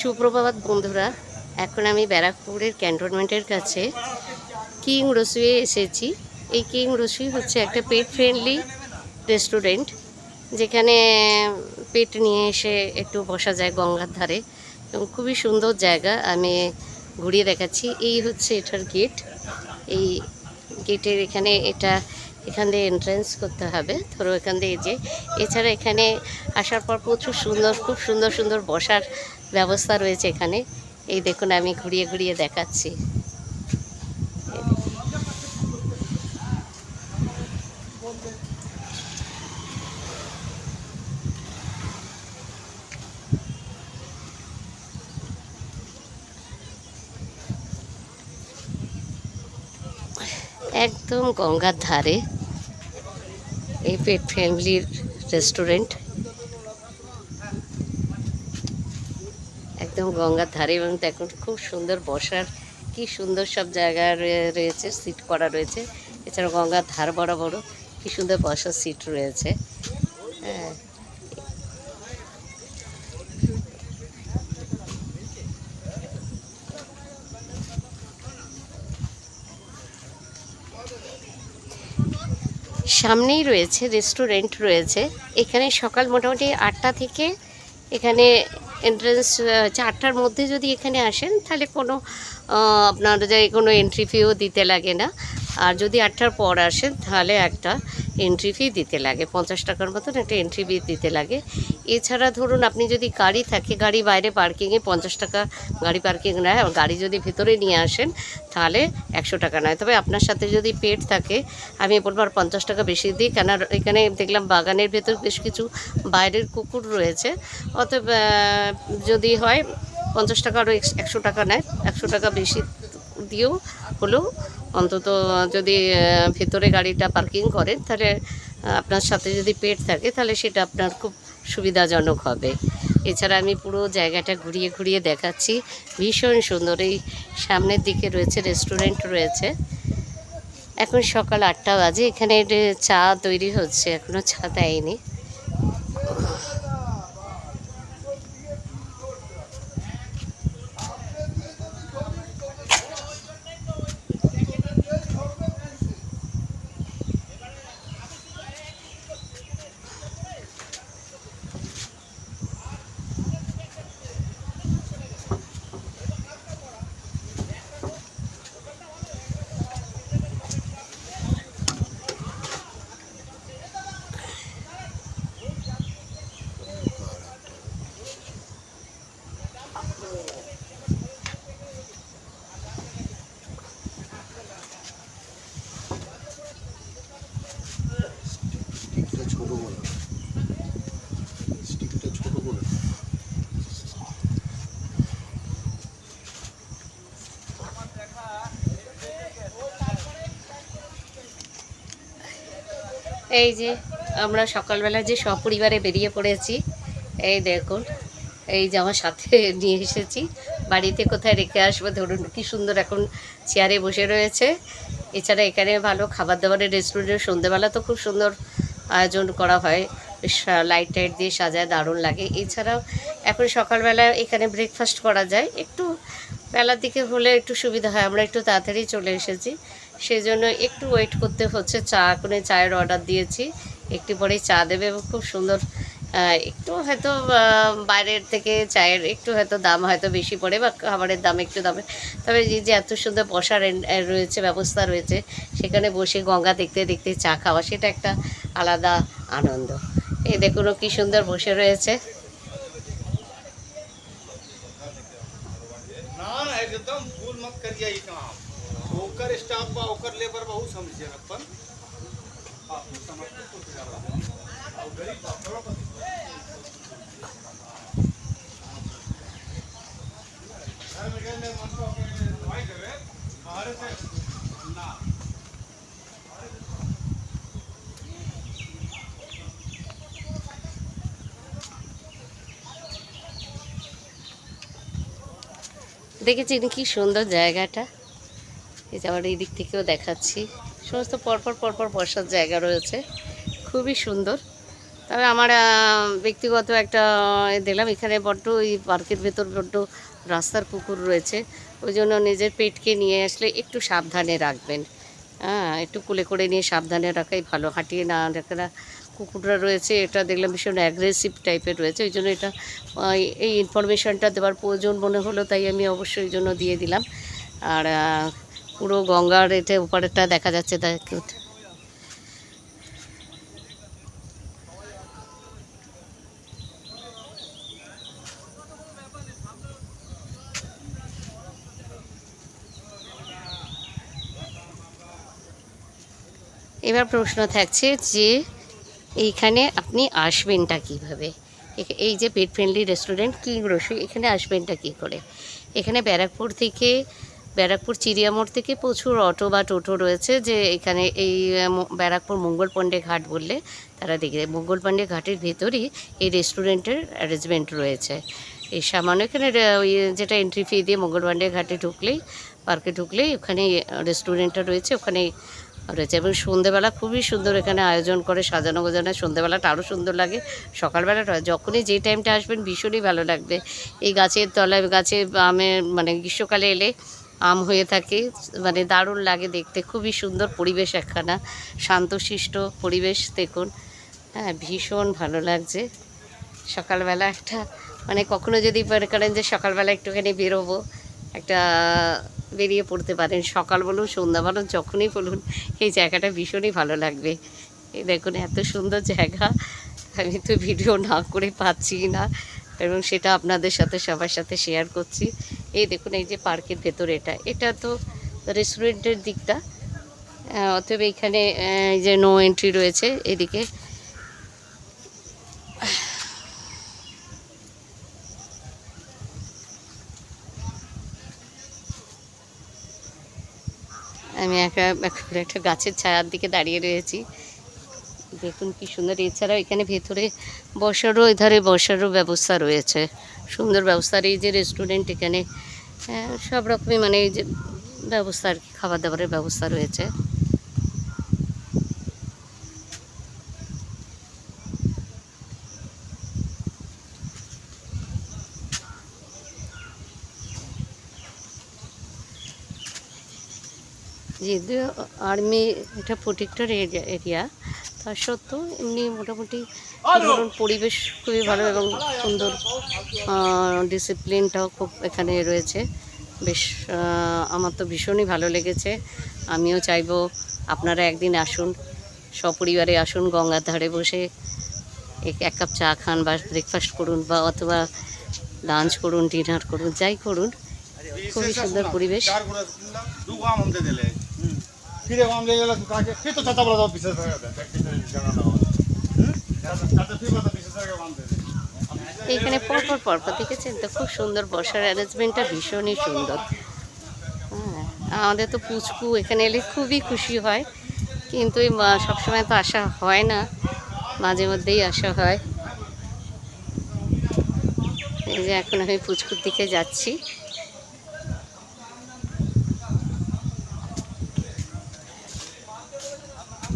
সুপ্রভাত বন্ধুরা, এখন আমি ব্যারাকপুরের ক্যান্টনমেন্টের কাছে কিং রসুইয়ে এসেছি। এই কিং রসুই হচ্ছে একটা পেট ফ্রেন্ডলি রেস্টুরেন্ট, যেখানে পেট নিয়ে এসে একটু বসা যায় গঙ্গার ধারে, এবং খুবই সুন্দর জায়গা। আমি ঘুরিয়ে দেখাচ্ছি। এই হচ্ছে এটার গেট। এই গেটের এখান দিয়ে এন্ট্রেন্স করতে হবে। ধরো এখান দিয়ে এছাড়া এখানে আসার পর প্রচুর খুব সুন্দর সুন্দর বসার ব্যবস্থা রয়েছে এখানে। এই দেখুন, আমি ঘুরিয়ে ঘুরিয়ে দেখাচ্ছি। একদম গঙ্গার ধারে এই পেট ফ্রেন্ডলি রেস্টুরেন্ট, একদম গঙ্গার ধারে। এবং দেখুন খুব সুন্দর বসার, কি সুন্দর সব জায়গা রয়েছে, সিট করা রয়েছে। এছাড়া গঙ্গার ধার বড় কি সুন্দর বসার সিট রয়েছে। হ্যাঁ, সামনেই রয়েছে রেস্টুরেন্ট রয়েছে। এখানে সকাল মোটামুটি 8টা থেকে এখানে এন্ট্রেন্স হচ্ছে। 8টার মধ্যে যদি এখানে আসেন তাহলে আপনার কোনো এন্ট্রি ফিও দিতে লাগে না। আর যদি 8টার পর আসেন তাহলে একটা এন্ট্রি ফি দিতে লাগে, 50 টাকার মতন একটা এন্ট্রি ফি দিতে লাগে। এছাড়া ধরুন আপনি যদি গাড়ি থাকে, গাড়ি বাইরে পার্কিংয়ে 50 টাকা গাড়ি পার্কিং নেয়। আর গাড়ি যদি ভেতরে নিয়ে আসেন তাহলে 100 টাকা নেয়। তবে আপনার সাথে যদি পেট থাকে, আমি বলবো আর 50 টাকা বেশি দিই, কেন এখানে দেখলাম বাগানের ভেতর বেশ কিছু বাইরের কুকুর রয়েছে। অতএব যদি হয় 50 টাকা আরও 100 টাকা নেয়। 100 টাকা বেশি দিয়েও হলেও অন্তত যদি ভেতরে গাড়িটা পার্কিং করেন, তাহলে আপনার সাথে যদি পেট থাকে তাহলে সেটা আপনার খুব সুবিধাজনক হবে। এছাড়া আমি পুরো জায়গাটা ঘুরিয়ে ঘুরিয়ে দেখাচ্ছি। ভীষণ সুন্দর। এই সামনের দিকে রয়েছে রেস্টুরেন্ট রয়েছে। এখন সকাল 8টা বাজে। এখানে চা তৈরি হচ্ছে, এখনও চা দেয়নি। এই যে আমরা সকালবেলা যে সপরিবারে বেরিয়ে পড়েছি, এই দেখুন, এই যে আমার সাথে নিয়ে এসেছি। বাড়িতে কোথায় রেখে আসবো, ধরুন কি সুন্দর এখন চেয়ারে বসে রয়েছে। এছাড়া এখানে ভালো খাবার দাবারের রেস্টুরেন্টের সন্ধ্যেবেলা তো খুব সুন্দর আয়োজন করা হয়, বেশ লাইট টাইট দিয়ে সাজায়, দারুণ লাগে। এছাড়াও এখন সকালবেলা এখানে ব্রেকফাস্ট করা যায়। একটু বেলার দিকে হলে একটু সুবিধা হয়। আমরা একটু তাড়াতাড়ি চলে এসেছি, সেই জন্য একটু ওয়েট করতে হচ্ছে। চায়ের অর্ডার দিয়েছি, একটু পরেই চা দেবে। এবং খুব সুন্দর, একটু হয়তো বাইরের থেকে চায়ের একটু হয়তো দাম হয়তো বেশি পড়ে, বা খাবারের দাম একটু দামে। তবে যে এত সুন্দর বসার রয়েছে, ব্যবস্থা রয়েছে, সেখানে বসে গঙ্গা দেখতে দেখতে চা খাওয়া, সেটা একটা আলাদা আনন্দ। এই দেখুন কি সুন্দর বসে রয়েছে। एकदम भूल मत करिए ये काम। ओकर स्टाफ बा, ओकर लेबर बहुत समझिए अपन। आप समझते तो क्या बात है। और गरीब बा थोड़ा पति घर में गए मन को अपने दवाई देवे बाहर से ना। দেখেছেন কি সুন্দর জায়গাটা। এই যে আবার এই দিক থেকেও দেখাচ্ছি, সমস্ত পরপর বসার জায়গা রয়েছে, খুবই সুন্দর। তবে আমার ব্যক্তিগত একটা দেখলাম এখানে বড্ড ওই পার্কের ভেতর বড্ড রাস্তার কুকুর রয়েছে, ওই জন্য নিজের পেটকে নিয়ে আসলে একটু সাবধানে রাখবেন। হ্যাঁ, একটু কোলে করে নিয়ে সাবধানে রাখাই ভালো, হাঁটিয়ে না রাখা। কুকুররা রয়েছে এটা দেখলাম ভীষণ অ্যাগ্রেসিভ টাইপের রয়েছে, ওই জন্য এটা এই ইনফরমেশানটা দেওয়ার প্রয়োজন মনে হলো, তাই আমি অবশ্যই ওই জন্য দিয়ে দিলাম। আর পুরো গঙ্গার এটা ওপারেরটা দেখা যাচ্ছে, এবার প্রশ্ন থাকছে যে এইখানে আপনি আসবেনটা কীভাবে? এই যে পেট ফ্রেন্ডলি রেস্টুরেন্ট কিং রসি, এখানে আসবেনটা কী করে? এখানে ব্যারাকপুর চিড়িয়ামোড় থেকে প্রচুর অটো বা টোটো রয়েছে, যে এখানে এই ব্যারাকপুর মঙ্গল পাণ্ডে ঘাট বললে তারা দেখে, মঙ্গল পাণ্ডে ঘাটের ভেতরই এই রেস্টুরেন্টের অ্যারেঞ্জমেন্ট রয়েছে। এই সামান্য এখানে ওই যেটা এন্ট্রি ফি দিয়ে মঙ্গল পাণ্ডে ঘাটে ঢুকলেই, পার্কে ঢুকলেই ওখানে রেস্টুরেন্টটা রয়েছে, ওখানে রয়েছে। এবং সন্ধেবেলা খুবই সুন্দর এখানে আয়োজন করে, সাজানো গোজানো, সন্ধেবেলাটা আরও সুন্দর লাগে। সকালবেলাটা যখনই যে টাইমটা আসবেন ভীষণই ভালো লাগবে। এই গাছের তলায়, গাছে আমের মানে গ্রীষ্মকালে এলে আম হয়ে থাকে, মানে দারুণ লাগে দেখতে, খুবই সুন্দর পরিবেশ একখানা, শান্তশিষ্ট পরিবেশ দেখুন। হ্যাঁ, ভীষণ ভালো লাগছে। সকালবেলা একটা মানে কখনো যদি মনে করেন যে সকালবেলা একটুখানি বেরোবো, একটা বেরিয়ে পড়তে পারেন, সকাল বলুন সন্ধ্যা বলুন যখনই বলুন, এই জায়গাটা ভীষণই ভালো লাগবে। এই দেখুন এত সুন্দর জায়গা, আমি তো ভিডিও না করে পাচ্ছি না, এবং সেটা আপনাদের সাথে সবার সাথে শেয়ার করছি। এই দেখুন এই যে পার্কের ভেতর, এটা তো রেস্টুরেন্টের দিকটা, অতএব এইখানে এই যে নো এন্ট্রি রয়েছে এদিকে। আমি একটা গাছের ছায়ার দিকে দাঁড়িয়ে রয়েছি, দেখুন কি সুন্দর। এছাড়াও এখানে ভেতরে বসারও, এধারে বসারও ব্যবস্থা রয়েছে, সুন্দর ব্যবস্থা। আর এই যে রেস্টুরেন্ট, এখানে সব রকমই মানে এই যে ব্যবস্থা আর কি, খাবার দাবারের ব্যবস্থা রয়েছে। যদিও আর্মি এটা প্রোটেক্টর এরিয়া, তা সত্ত্বেও এমনি মোটামুটি ধরুন পরিবেশ খুবই ভালো এবং সুন্দর, ডিসিপ্লিনটাও খুব এখানে রয়েছে। বেশ আমার তো ভীষণই ভালো লেগেছে। আমিও চাইবো আপনারা একদিন আসুন, সপরিবারে আসুন, গঙ্গার ধারে বসে এক কাপ চা খান, বা ব্রেকফাস্ট করুন, বা অথবা লাঞ্চ করুন, ডিনার করুন, যাই করুন, খুবই সুন্দর পরিবেশ। এইখানে পরপর দেখেছেন তো, খুব সুন্দর বসার অ্যারেঞ্জমেন্টটা ভীষণই সুন্দর। হ্যাঁ, আমাদের তো পুচকু এখানে এলে খুবই খুশি হয়, কিন্তু সবসময় তো আসা হয় না, মাঝে মধ্যেই আসা হয়। এই যে এখন আমি পুচকুর দিকে যাচ্ছি।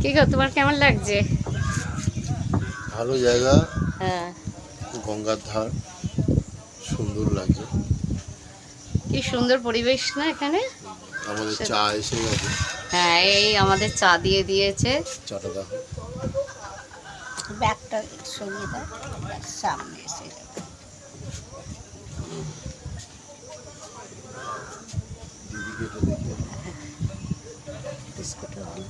কি গো, তোমার কেমন লাগছে? ভালো জায়গা, হ্যাঁ, গঙ্গার ধার, সুন্দর লাগছে। কি সুন্দর পরিবেশ না এখানে। আমাদের চা এসে গেছে। হ্যাঁ, এই আমাদের চা দিয়ে দিয়েছে। চাটা দেখো। ব্যাগটা সরিয়ে দাও, সামনে এসে যাবে। দিদিকে এটা দেখিয়ে দাও। বিস্কুটও হলো।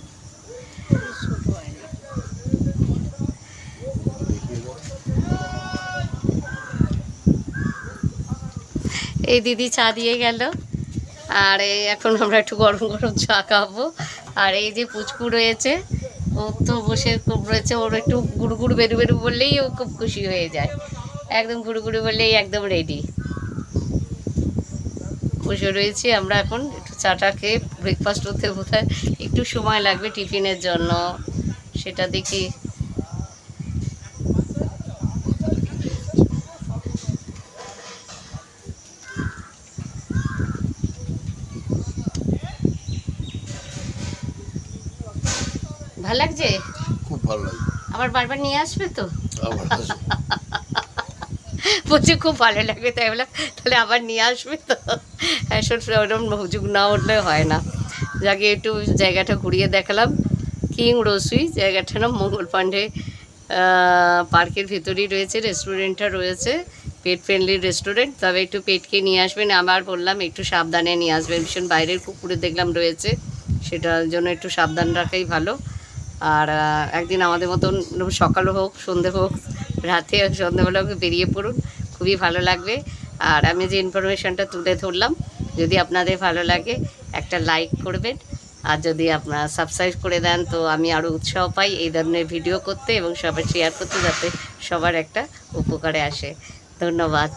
দেখিয়ে দাও। এই দিদি চা দিয়ে গেল, আর এখন আমরা একটু গরম গরম চা খাবো। আর এই যে পুচকু রয়েছে, ও তো বসে খুব রয়েছে, ওর একটু গুড়গুড় বেরু বেরু বললেই ও খুব খুশি হয়ে যায়, একদম গুড়গুড়ি বললেই একদম রেডি। বসে রয়েছি আমরা এখন, একটু চাটা খেয়ে ব্রেকফাস্ট হতে বোধহয় একটু সময় লাগবে টিফিনের জন্য, সেটা দেখি। ভালো লাগছে, খুব ভালো লাগছে। আবার বারবার নিয়ে আসবে তো? আবার আসবো। বলছে খুব ভালো লাগবে, তাই বললাম তাহলে আবার নিয়ে আসবে তো। এখন ওরকম হুজুগ না উঠলে হয় না। যাকে একটু জায়গাটা ঘুরিয়ে দেখালাম, কিং রসুই জায়গাটা না মঙ্গল পাণ্ডে পার্কের ভেতরেই রয়েছে, রেস্টুরেন্টটা রয়েছে, পেট ফ্রেন্ডলি রেস্টুরেন্ট। তবে একটু পেটকে নিয়ে আসবেন, আবার বললাম একটু সাবধানে নিয়ে আসবেন, ভীষণ বাইরের কুকুরে দেখলাম রয়েছে, সেটার জন্য একটু সাবধান রাখাই ভালো। আর একদিন আমাদের মতন সকাল হোক সন্ধে হোক রাতে সন্ধ্যেবেলা হোক বেরিয়ে পড়ুন, খুবই ভালো লাগবে। আর আমি যে ইনফরমেশানটা তুলে ধরলাম, যদি আপনাদের ভালো লাগে একটা লাইক করবেন, আর যদি আপনারা সাবস্ক্রাইব করে দেন তো আমি আরও উৎসাহ পাই এই ধরনের ভিডিও করতে এবং সবাই শেয়ার করতে, যাতে সবার একটা উপকারে আসে। ধন্যবাদ।